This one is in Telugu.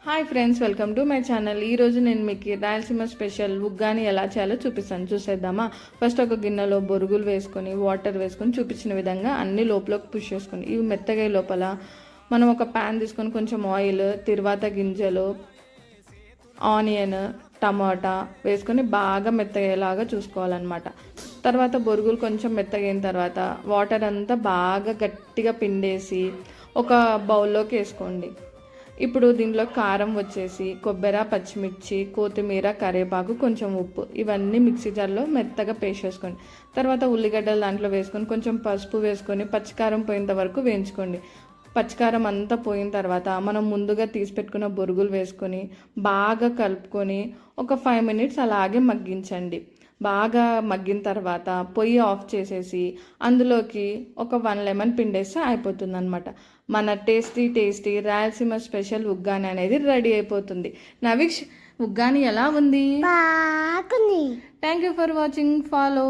Hi friends, welcome to my channel. ఈరోజు నేను మీకు రాయలసీమ స్పెషల్ ఉగ్గాని ఎలా చేయాలో చూపిస్తాను. చూసేద్దామా? ఫస్ట్ ఒక గిన్నెలో బొరుగులు వేసుకొని వాటర్ వేసుకొని చూపించిన విధంగా అన్ని లోపలికి పుష్ చేసుకొని ఇవి మెత్తగా లోపల మనం ఒక ప్యాన్ తీసుకొని కొంచెం ఆయిల్, తిరువాత గింజలు, ఆనియన్, టమాటా వేసుకొని బాగా మెత్తగేలాగా చూసుకోవాలన్నమాట. తర్వాత బొరుగులు కొంచెం మెత్తగైన తర్వాత వాటర్ అంతా బాగా గట్టిగా పిండేసి ఒక బౌల్లోకి వేసుకోండి. ఇప్పుడు దీంట్లో కారం వచ్చేసి కొబ్బరి, పచ్చిమిర్చి, కొత్తిమీర, కరివేపాకు, కొంచెం ఉప్పు ఇవన్నీ మిక్సీ జార్లో మెత్తగా పేస్ట్ చేసుకోండి. తర్వాత ఉల్లిగడ్డలు దాంట్లో వేసుకొని కొంచెం పసుపు వేసుకొని పచ్చికారం పోయేంత వరకు వేయించుకోండి. పచ్చికారం అంతా పోయిన తర్వాత మనం ముందుగా తీసి పెట్టుకున్న బొరుగులు వేసుకొని బాగా కలుపుకొని ఒక 5 మినిట్స్ అలాగే మగ్గించండి. బాగా మగ్గిన తర్వాత పొయ్యి ఆఫ్ చేసేసి అందులోకి ఒక 1 లెమన్ పిండేస్తే అయిపోతుంది అనమాట. మన టేస్టీ రాయలసీమ స్పెషల్ ఉగ్గాని అనేది రెడీ అయిపోతుంది. నవీక్ష్, ఉగ్గాని ఎలా ఉంది? బాగుంది. Thank you for watching. Follow.